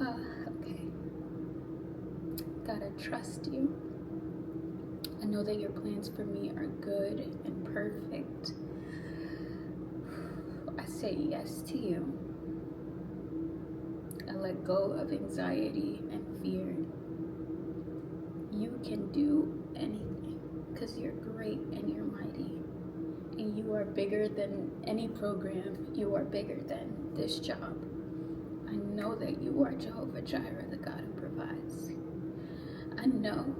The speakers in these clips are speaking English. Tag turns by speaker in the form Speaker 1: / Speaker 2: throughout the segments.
Speaker 1: Okay. God, I trust you. I know that your plans for me are good and perfect. I say yes to you. I let go of anxiety and fear. You can do anything because you're great and you're mighty. And you are bigger than any program. You are bigger than this job. I know that you are Jehovah Jireh, the God who provides. I know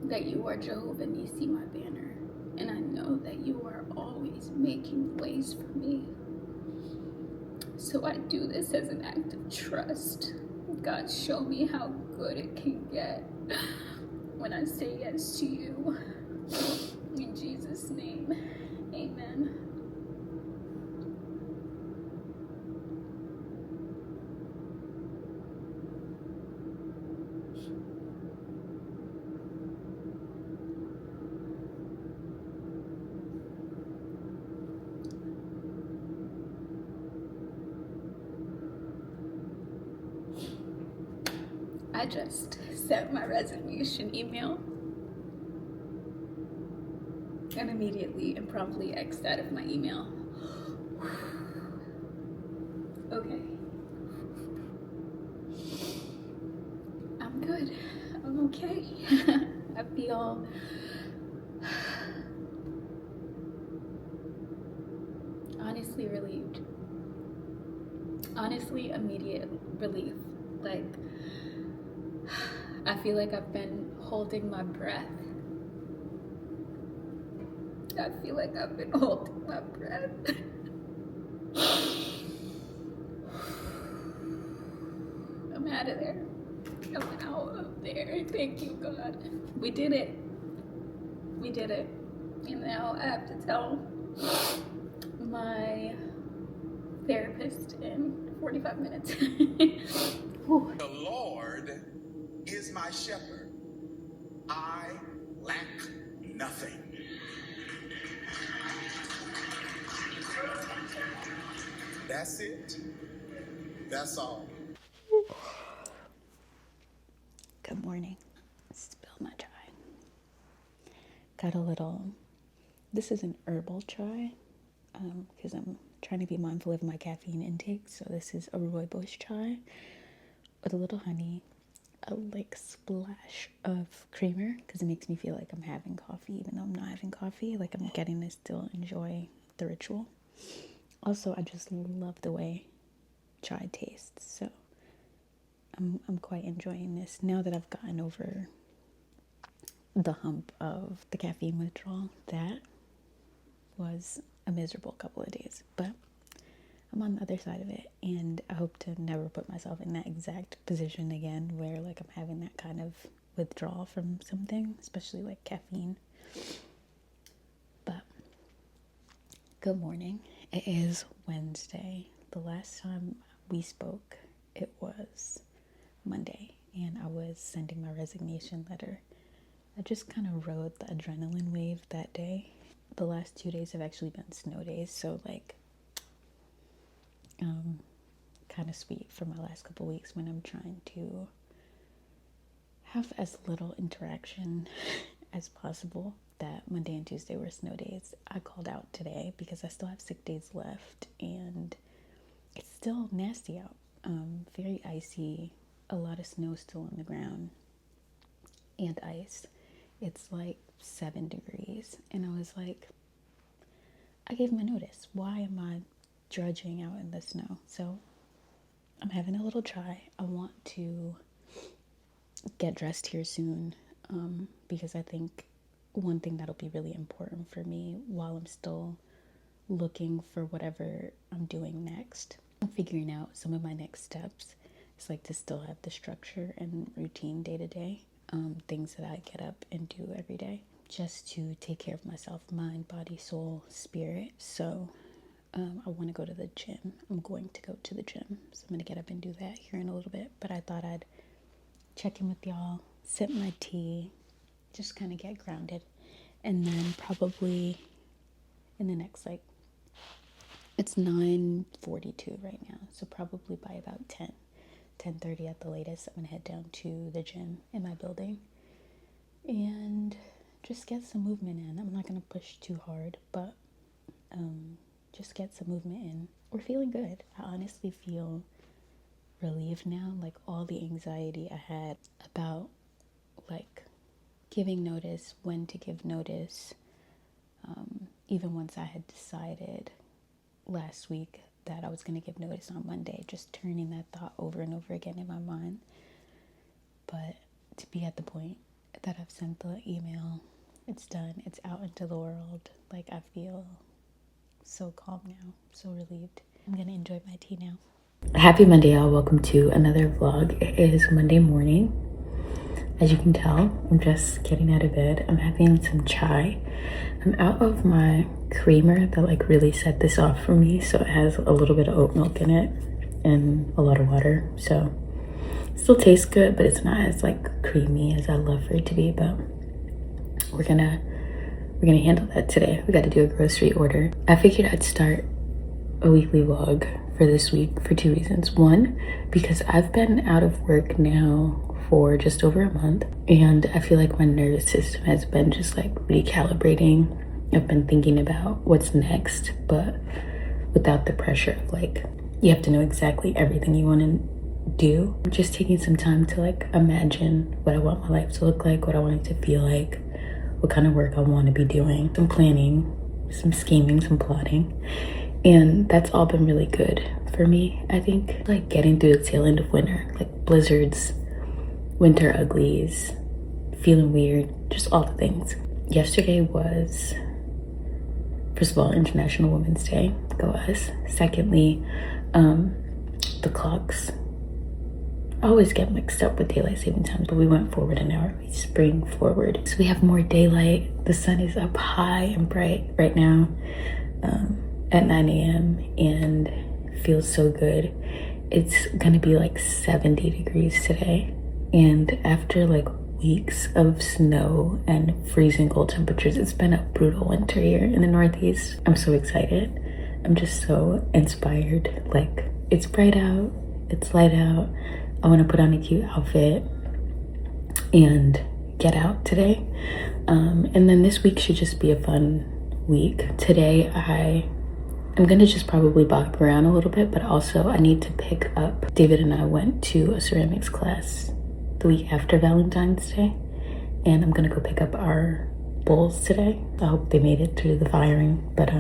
Speaker 1: that you are Jehovah Nisi, my banner. And I know that you are always making ways for me. So I do this as an act of trust. God, show me how good it can get when I say yes to you. In Jesus' name, amen. I just sent my resignation email and immediately and promptly X'd out of my email. Okay. I'm good. I'm okay. I feel honestly relieved. Honestly, immediate relief. Like, I feel like I've been holding my breath. I feel like I've been holding my breath. I'm out of there. I'm out of there. Thank you, God. We did it. We did it. And now I have to tell my therapist in 45 minutes.
Speaker 2: The Lord is my shepherd. I lack nothing. That's it. That's all.
Speaker 1: Good morning. Spill my chai. Got a little, this is an herbal chai because I'm trying to be mindful of my caffeine intake. So this is a rooibos chai with a little honey, a like splash of creamer because it makes me feel like I'm having coffee even though I'm not having coffee. Like I'm getting to still enjoy the ritual. Also, I just love the way chai tastes. So I'm quite enjoying this now that I've gotten over the hump of the caffeine withdrawal. That was a miserable couple of days, but I'm on the other side of it, and I hope to never put myself in that exact position again where like I'm having that kind of withdrawal from something, especially like caffeine. But good morning. It is Wednesday. The last time we spoke, it was Monday, and I was sending my resignation letter. I just kind of rode the adrenaline wave that day. The last 2 days have actually been snow days, so like kind of sweet for my last couple weeks when I'm trying to have as little interaction as possible. That Monday and Tuesday were snow days. I called out today because I still have sick days left and it's still nasty out. Very icy, a lot of snow still on the ground and ice. It's like 7 degrees, and I was like, I gave my notice. Why am I drudging out in the snow? So I'm having a little chai. I want to get dressed here soon because I think one thing that'll be really important for me while I'm still looking for whatever I'm doing next, I'm figuring out some of my next steps. It's like to still have the structure and routine day to day, things that I get up and do every day just to take care of myself, mind, body, soul, spirit. So I want to go to the gym. I'm going to go to the gym. So I'm going to get up and do that here in a little bit. But I thought I'd check in with y'all, sip my tea, just kind of get grounded. And then probably in the next like It's 9:42 right now, so probably by about 10:30 at the latest, I'm gonna head down to the gym in my building and just get some movement in. I'm not gonna push too hard, but just get some movement in. We're feeling good. I honestly feel relieved now. Like all the anxiety I had about like giving notice, when to give notice, even once I had decided last week that I was going to give notice on Monday, just turning that thought over and over again in my mind. But to be at the point that I've sent the email, it's done, it's out into the world, like I feel so calm now, so relieved. I'm going to enjoy my tea now. Happy Monday, y'all. Welcome to another vlog. It is Monday morning. As you can tell, I'm just getting out of bed. I'm having some chai. I'm out of my creamer that like really set this off for me, so it has a little bit of oat milk in it and a lot of water, so it still tastes good, but it's not as like creamy as I love for it to be. But we're gonna handle that today. We got to do a grocery order. I figured I'd start a weekly vlog for this week for two reasons. One, because I've been out of work now for just over a month, and I feel like my nervous system has been just like recalibrating. I've been thinking about what's next, but without the pressure of like you have to know exactly everything you want to do. I'm just taking some time to like imagine what I want my life to look like, what I want it to feel like, what kind of work I want to be doing, some planning, some scheming, some plotting. And that's all been really good for me. I think like getting through the tail end of winter, like blizzards, winter uglies, feeling weird, just all the things. Yesterday was, first of all, International Women's Day. Go us. Secondly, the clocks. I always get mixed up with daylight saving time, but we went forward an hour. We spring forward. So we have more daylight. The sun is up high and bright right now at 9 a.m. and feels so good. It's gonna be like 70 degrees today. And after like weeks of snow and freezing cold temperatures, it's been a brutal winter here in the Northeast. I'm so excited. I'm just so inspired. Like, it's bright out, it's light out. I want to put on a cute outfit and get out today. And then this week should just be a fun week. Today I'm gonna just probably bop around a little bit, but also I need to pick up. David and I went to a ceramics class the week after Valentine's Day, and I'm gonna go pick up our bowls today. I hope they made it through the firing, but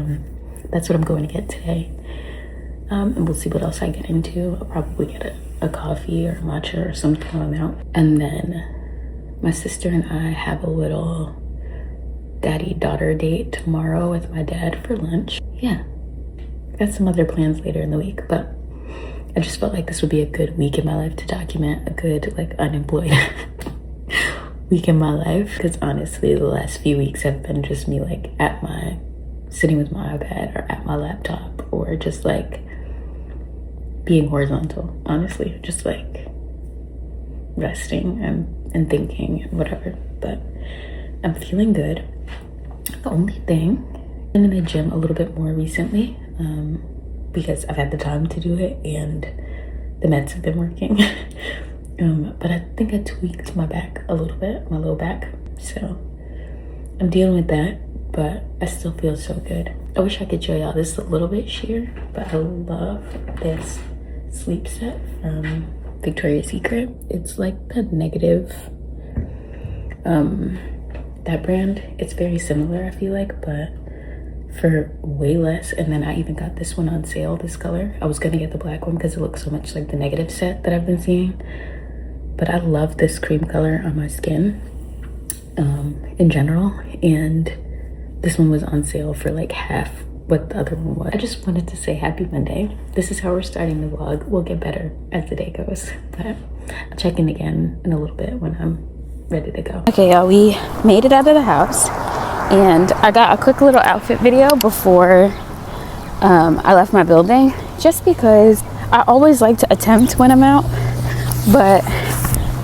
Speaker 1: that's what I'm going to get today. And we'll see what else I get into. I'll probably get a coffee or matcha or something while I'm out. And then my sister and I have a little daddy-daughter date tomorrow with my dad for lunch. Yeah, got some other plans later in the week, but I just felt like this would be a good week in my life to document, a good like unemployed week in my life. Because honestly, the last few weeks have been just me like sitting with my iPad or at my laptop, or just like being horizontal, honestly, just like resting and thinking and whatever. But I'm feeling good. The only thing, I've been in the gym a little bit more recently, because I've had the time to do it and the meds have been working. But I think I tweaked my back a little bit, my low back. So I'm dealing with that, but I still feel so good. I wish I could show y'all this a little bit sheer, but I love this sleep set from Victoria's Secret. It's like the Negative, that brand. It's very similar, I feel like, but for way less. And then I even got this one on sale, this color. I was gonna get the black one because it looks so much like the Negative set that I've been seeing, but I love this cream color on my skin in general, and this one was on sale for like half what the other one was. I just wanted to say happy Monday. This is how we're starting the vlog. We'll get better as the day goes, but I'll check in again in a little bit when I'm ready to go. Okay, y'all, we made it out of the house, and I got a quick little outfit video before I left my building, just because I always like to attempt when I'm out, but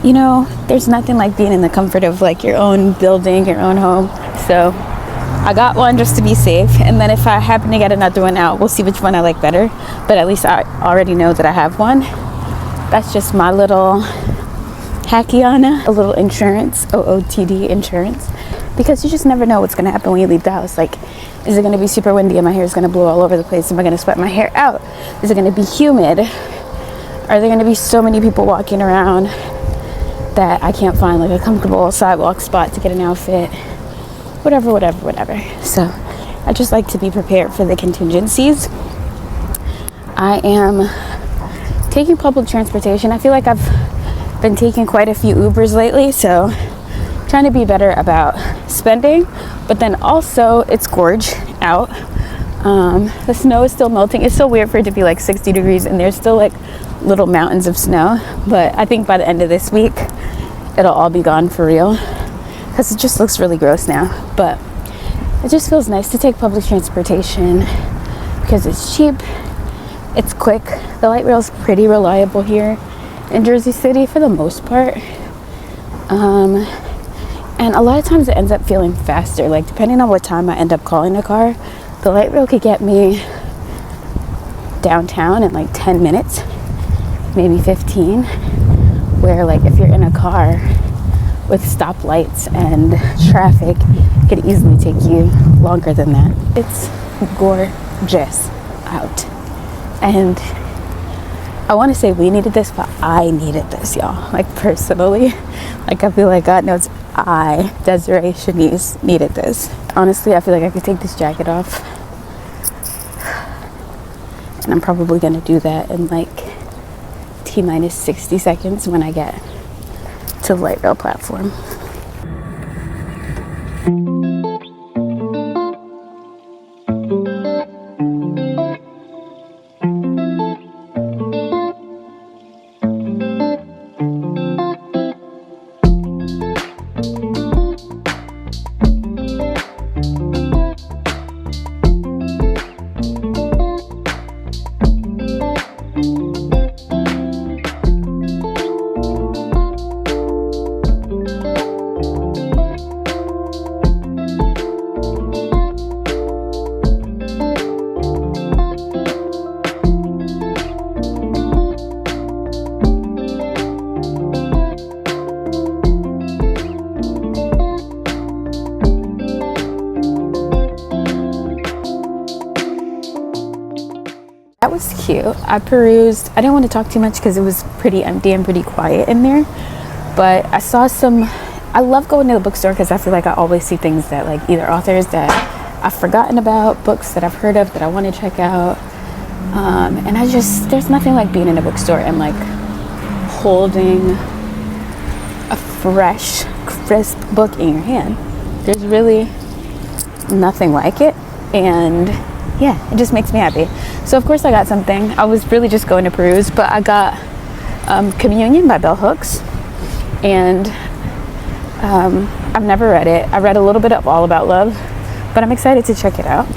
Speaker 1: you know, there's nothing like being in the comfort of like your own building, your own home. So I got one just to be safe, and then if I happen to get another one out, we'll see which one I like better. But at least I already know that I have one. That's just my little hackiana, a little insurance, OOTD insurance, because you just never know what's gonna happen when you leave the house. Like, is it gonna be super windy and my hair is gonna blow all over the place? Am I gonna sweat my hair out? Is it gonna be humid? Are there gonna be so many people walking around that I can't find like a comfortable sidewalk spot to get an outfit? Whatever. So I just like to be prepared for the contingencies. I am taking public transportation. I feel like I've been taking quite a few Ubers lately, so trying to be better about spending. But then also, it's gorge out. The snow is still melting. It's so weird for it to be like 60 degrees and there's still like little mountains of snow. But I think by the end of this week, it'll all be gone for real, because it just looks really gross now. But it just feels nice to take public transportation because it's cheap, it's quick. The light rail is pretty reliable here in Jersey City for the most part. And a lot of times it ends up feeling faster. Like, depending on what time I end up calling a car, the light rail could get me downtown in like 10 minutes, maybe 15. Where like if you're in a car with stoplights and traffic, it could easily take you longer than that. It's gorgeous out. And I want to say we needed this, but I needed this, y'all. Like, personally, like, I feel like God knows I, Desiree.shanice, needed this. Honestly, I feel like I could take this jacket off, and I'm probably gonna do that in like T-minus 60 seconds when I get to the light rail platform. That was cute. I perused. I didn't want to talk too much because it was pretty empty and pretty quiet in there. But I saw some. I love going to the bookstore because I feel like I always see things that, like, either authors that I've forgotten about, books that I've heard of that I want to check out. And there's nothing like being in a bookstore and like holding a fresh, crisp book in your hand. There's really nothing like it. And yeah, it just makes me happy. So of course I got something. I was really just going to peruse, but I got Communion by Bell Hooks, and I've never read it. I read a little bit of All About Love, but I'm excited to check it out.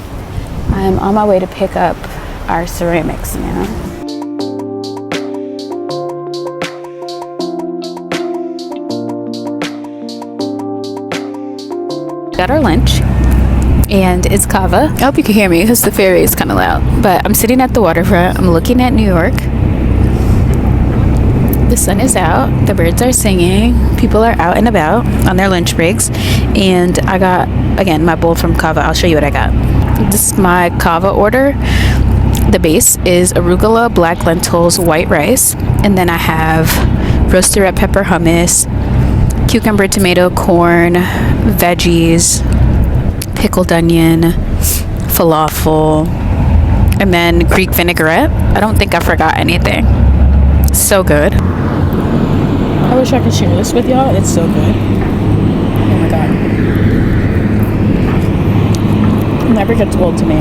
Speaker 1: I'm on my way to pick up our ceramics now. Got our lunch. And it's kava. I hope you can hear me because the ferry is kind of loud. But I'm sitting at the waterfront. I'm looking at New York. The sun is out. The birds are singing. People are out and about on their lunch breaks. And I got, again, my bowl from kava. I'll show you what I got. This is my kava order. The base is arugula, black lentils, white rice. And then I have roasted red pepper hummus, cucumber, tomato, corn, veggies, pickled onion, falafel, and then Greek vinaigrette. I don't think I forgot anything. So good. I wish I could share this with y'all. It's so good. Oh my god. It never gets old to me.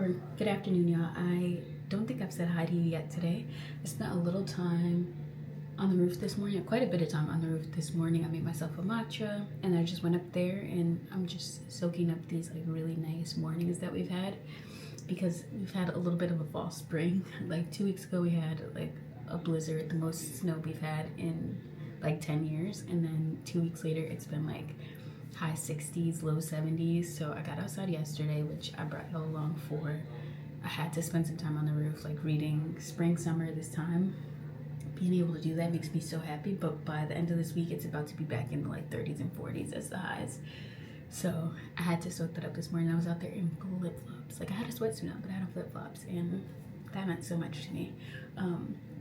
Speaker 1: or good afternoon, y'all. I don't think I've said hi to you yet today. I spent a little time on the roof this morning, quite a bit of time on the roof this morning. I made myself a matcha and I just went up there and I'm just soaking up these like really nice mornings that we've had, because we've had a little bit of a fall spring. Like 2 weeks ago we had like a blizzard, the most snow we've had in like 10 years, and then 2 weeks later it's been like high 60s, low 70s. So I got outside yesterday, which I brought y'all along for. I had to spend some time on the roof, like reading spring, summer this time. Being able to do that makes me so happy, but by the end of this week it's about to be back in the like 30s and 40s as the highs. So I had to soak that up this morning. I was out there in flip-flops. Like I had a sweatsuit on, but I had on flip-flops, and that meant so much to me.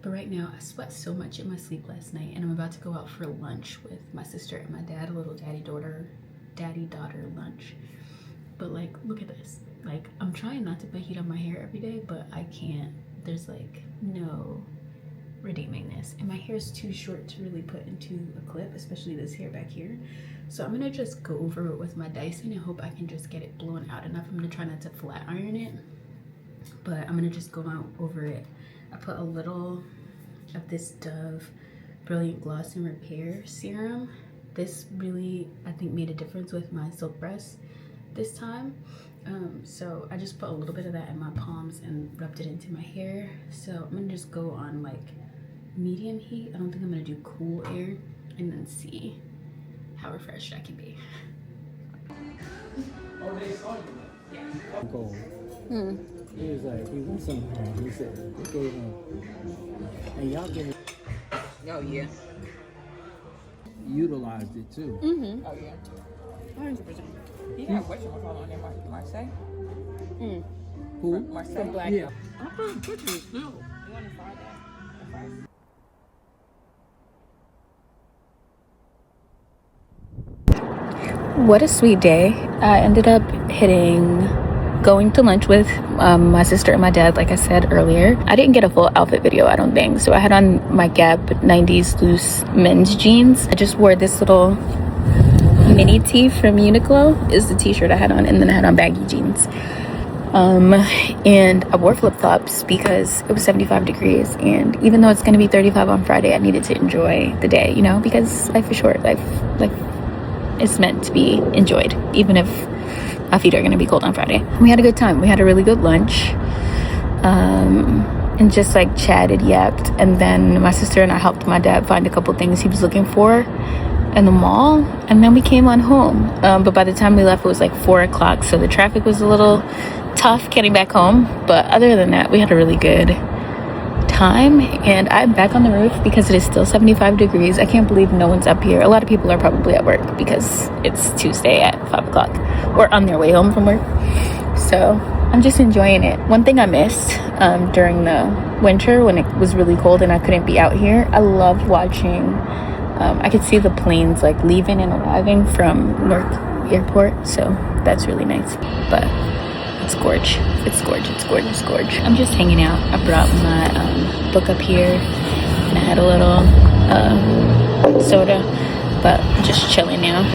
Speaker 1: But right now I sweat so much in my sleep last night, and I'm about to go out for lunch with my sister and my dad, a little daddy-daughter lunch. But like, look at this. Like, I'm trying not to put heat on my hair every day, but I can't. There's like no redeeming this, and my hair is too short to really put into a clip, especially this hair back here. So I'm gonna just go over it with my Dyson and hope I can just get it blown out enough. I'm gonna try not to flat iron it, but I'm gonna just go out over it. I put a little of this Dove Brilliant Gloss and Repair Serum. This really, I think, made a difference with my silk press this time. So I just put a little bit of that in my palms and rubbed it into my hair. So I'm gonna just go on like medium heat. I don't think I'm gonna do cool air, and then see how refreshed I can be.
Speaker 3: Gold. He was like, he wants some. He said, he gave him, and y'all give it.
Speaker 4: Oh yeah.
Speaker 3: Utilized it too.
Speaker 4: Mm-hmm. Oh yeah. 100%. He got whatchamacallit on there, Marseille.
Speaker 3: Who?
Speaker 4: Marseille.
Speaker 3: Black. Yeah. I'm putting pictures still.
Speaker 4: You want to fry that?
Speaker 1: What a sweet day. I ended up going to lunch with my sister and my dad, like I said earlier. I didn't get a full outfit video, I don't think. So I had on my Gap 90s loose men's jeans. I just wore this little mini tee from Uniqlo is the t-shirt I had on, and then I had on baggy jeans. And I wore flip-flops because it was 75 degrees, and even though it's going to be 35 on Friday, I needed to enjoy the day, you know, because life is short. Life is meant to be enjoyed, even if my feet are going to be cold on Friday. We had a good time. We had a really good lunch, and just like chatted, yapped, and then my sister and I helped my dad find a couple things he was looking for in the mall, and then we came on home. But by the time we left, it was like 4 o'clock, so the traffic was a little tough getting back home. But other than that, we had a really good time, and I'm back on the roof because it is still 75 degrees. I can't believe no one's up here. A lot of people are probably at work because it's Tuesday at 5 o'clock or on their way home from work. So I'm just enjoying it. One thing I missed during the winter when it was really cold and I couldn't be out here, I loved watching, I could see the planes like leaving and arriving from Newark Airport, so that's really nice. But it's gorge. It's gorge. It's gorge. It's gorge. I'm just hanging out. I brought my book up here, and I had a little soda, but I'm just chilling now.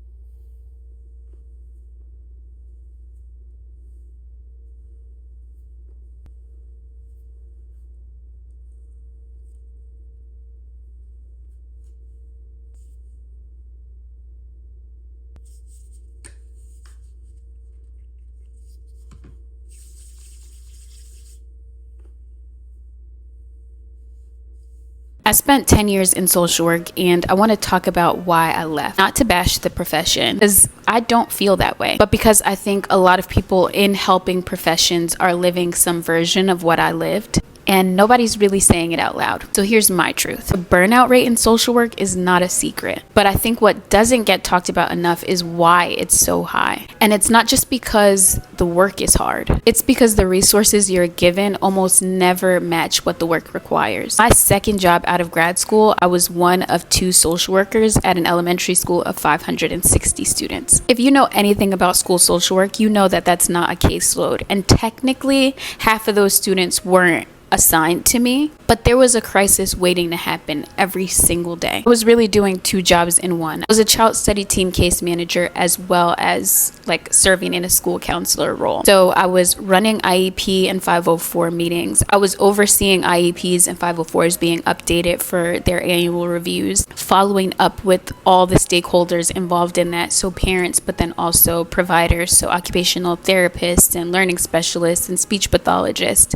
Speaker 1: I spent 10 years in social work, and I want to talk about why I left. Not to bash the profession, because I don't feel that way, but because I think a lot of people in helping professions are living some version of what I lived, and nobody's really saying it out loud. So here's my truth. The burnout rate in social work is not a secret, but I think what doesn't get talked about enough is why it's so high. And it's not just because the work is hard. It's because the resources you're given almost never match what the work requires. My second job out of grad school, I was one of 2 social workers at an elementary school of 560 students. If you know anything about school social work, you know that that's not a caseload. And technically, half of those students weren't
Speaker 5: assigned to me, but there was a crisis waiting to happen every single day. I was really doing 2 jobs in one. I was a child study team case manager as well as like serving in a school counselor role. So I was running IEP and 504 meetings. I was overseeing IEPs and 504s being updated for their annual reviews, following up with all the stakeholders involved in that. So parents, but then also providers, so occupational therapists and learning specialists and speech pathologists,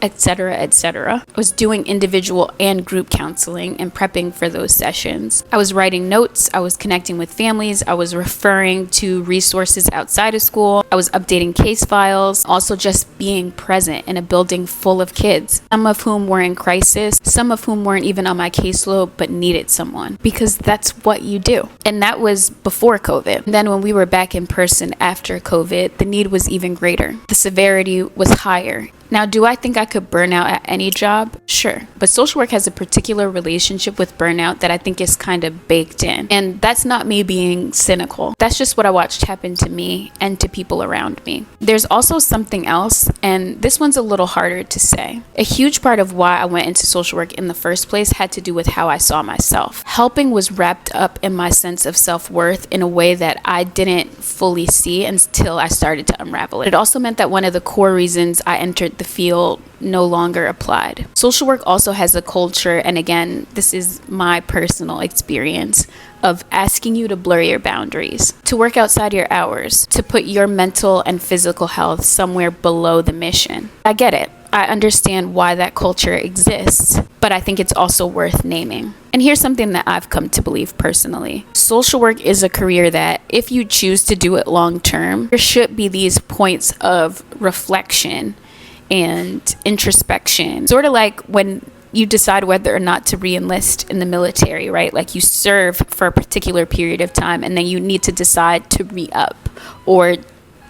Speaker 5: etc., etc. I was doing individual and group counseling and prepping for those sessions. I was writing notes, I was connecting with families, I was referring to resources outside of school, I was updating case files, also just being present in a building full of kids, some of whom were in crisis, some of whom weren't even on my caseload but needed someone, because that's what you do. And that was before COVID. And then when we were back in person after COVID, the need was even greater. The severity was higher. Now, do I think I could burn out at any job? Sure. But social work has a particular relationship with burnout that I think is kind of baked in. And that's not me being cynical. That's just what I watched happen to me and to people around me. There's also something else, and this one's a little harder to say. A huge part of why I went into social work in the first place had to do with how I saw myself. Helping was wrapped up in my sense of self-worth in a way that I didn't fully see until I started to unravel it. It also meant that one of the core reasons I entered the field no longer applied. Social work also has a culture, and again, this is my personal experience, of asking you to blur your boundaries, to work outside your hours, to put your mental and physical health somewhere below the mission. I get it. I understand why that culture exists, but I think it's also worth naming. And here's something that I've come to believe personally. Social work is a career that, if you choose to do it long term, there should be these points of reflection and introspection, sort of like when you decide whether or not to re-enlist in the military, right? Like you serve for a particular period of time and then you need to decide to re-up or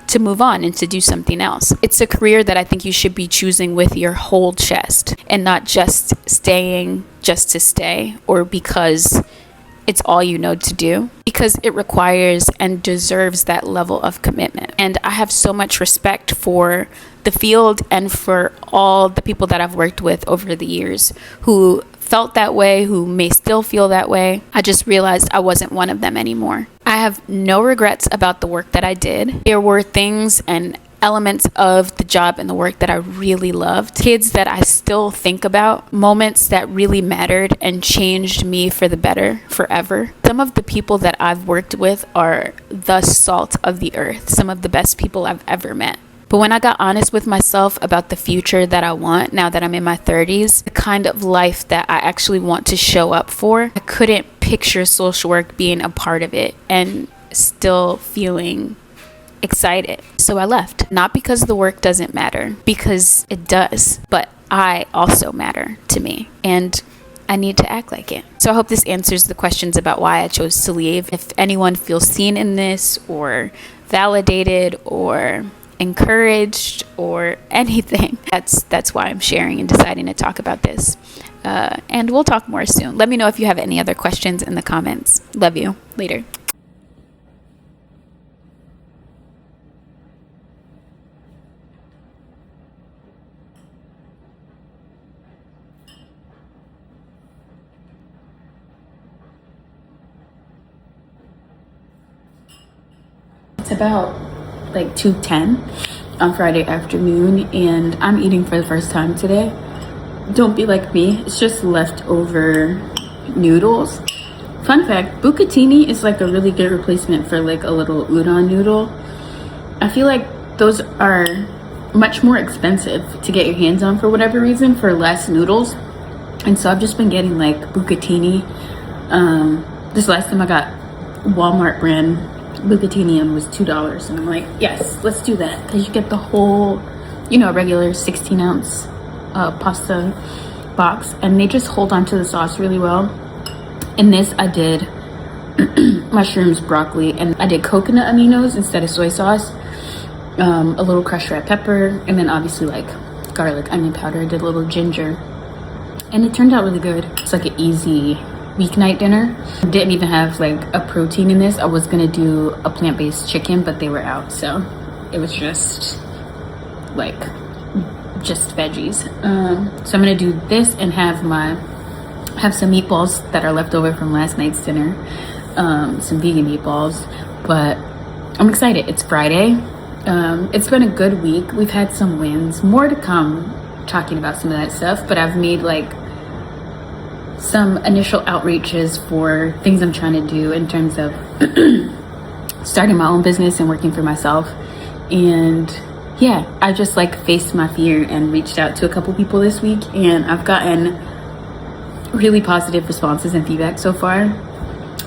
Speaker 5: to move on and to do something else. It's a career that I think you should be choosing with your whole chest and not just staying just to stay or because it's all you know to do, because it requires and deserves that level of commitment. And I have so much respect for the field and for all the people that I've worked with over the years who felt that way, who may still feel that way. I just realized I wasn't one of them anymore. I have no regrets about the work that I did. There were things and elements of the job and the work that I really loved, kids that I still think about, moments that really mattered and changed me for the better forever. Some of the people that I've worked with are the salt of the earth, some of the best people I've ever met. But when I got honest with myself about the future that I want now that I'm in my 30s, the kind of life that I actually want to show up for, I couldn't picture social work being a part of it and still feeling excited. So I left. Not because the work doesn't matter, because it does, but I also matter to me and I need to act like it. So I hope this answers the questions about why I chose to leave. If anyone feels seen in this or validated or encouraged or anything, that's why I'm sharing and deciding to talk about this. And we'll talk more soon. Let me know if you have any other questions in the comments. Love you. Later. It's about like 2:10 on Friday afternoon and I'm eating for the first time today. Don't be like me, it's just leftover noodles. Fun fact, bucatini is like a really good replacement for like a little udon noodle. I feel like those are much more expensive to get your hands on for whatever reason for less noodles. And so I've just been getting like bucatini. This last time I got Walmart brand bucatini and it was $2 and I'm like, yes, let's do that, because you get the whole, regular 16-ounce pasta box and they just hold on to the sauce really well. In this I did mushrooms, broccoli, and I did coconut aminos instead of soy sauce, a little crushed red pepper, and then obviously like garlic, onion powder. I did a little ginger and it turned out really good. It's like an easy weeknight dinner. Didn't even have like a protein in this. I was gonna do a plant-based chicken, but they were out, so it was just like just veggies. So I'm gonna do this and have some meatballs that are left over from last night's dinner, some vegan meatballs. But I'm excited. It's Friday. It's been a good week. We've had some wins, more to come, talking about some of that stuff, but I've made like some initial outreaches for things I'm trying to do in terms of starting my own business and working for myself. And yeah, I just like faced my fear and reached out to a couple people this week, and I've gotten really positive responses and feedback so far.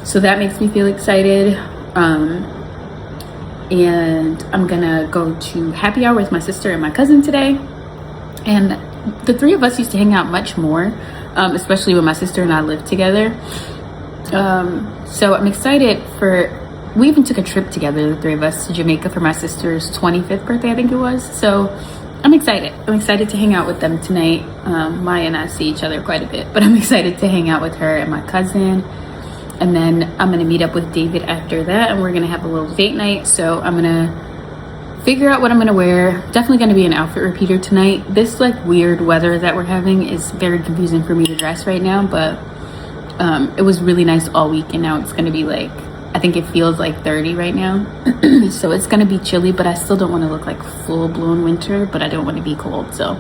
Speaker 5: So that makes me feel excited. And I'm gonna go to happy hour with my sister and my cousin today. And the three of us used to hang out much more, especially when my sister and I lived together. So I'm excited we even took a trip together, the three of us, to Jamaica for my sister's 25th birthday, I think it was. So I'm excited. I'm excited to hang out with them tonight. Maya and I see each other quite a bit, but I'm excited to hang out with her and my cousin. And then I'm gonna meet up with David after that, and we're gonna have a little date night. So I'm gonna figure out what I'm gonna wear. Definitely gonna be an outfit repeater tonight. This like weird weather that we're having is very confusing for me to dress right now, but it was really nice all week, and now it's gonna be like, I think it feels like 30 right now. So it's gonna be chilly, but I still don't wanna look like full-blown winter, but I don't wanna be cold, so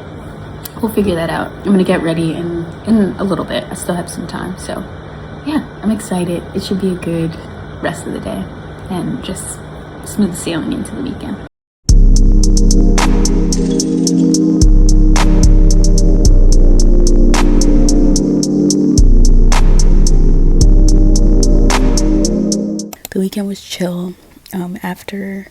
Speaker 5: we'll figure that out. I'm gonna get ready in a little bit. I still have some time, so yeah, I'm excited. It should be a good rest of the day and just smooth sailing into the weekend.
Speaker 1: The weekend was chill. After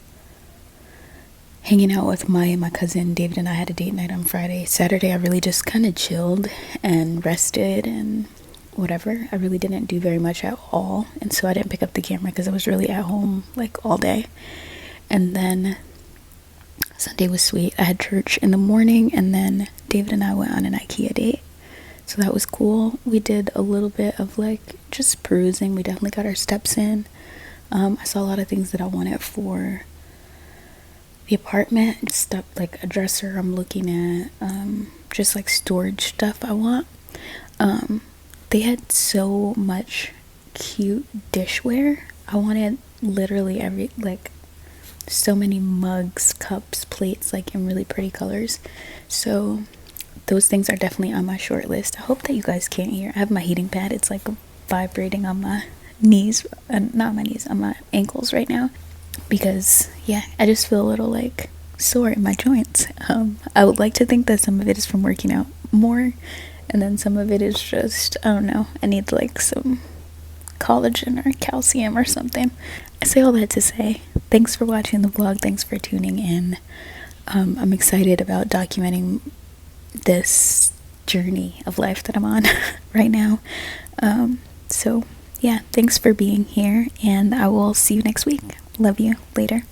Speaker 1: hanging out with my cousin, David and I had a date night on Friday. Saturday, I really just kind of chilled and rested and whatever. I really didn't do very much at all, and so I didn't pick up the camera because I was really at home like all day. And then Sunday was sweet. I had church in the morning, and then David and I went on an IKEA date, so that was cool. We did a little bit of like just perusing. We definitely got our steps in. I saw a lot of things that I wanted for the apartment, stuff like a dresser I'm looking at, just like storage stuff I want. They had so much cute dishware. I wanted literally so many mugs, cups, plates, like in really pretty colors. So those things are definitely on my short list. I hope that you guys can't hear. I have my heating pad. It's like vibrating on my knees, not my knees, on my ankles right now, because yeah, I just feel a little like sore in my joints. I would like to think that some of it is from working out more, and then some of it is just, I don't know, I need like some collagen or calcium or something. I say all that to say thanks for watching the vlog. Thanks for tuning in. I'm excited about documenting this journey of life that I'm on right now. So yeah, thanks for being here, and I will see you next week. Love you. Later.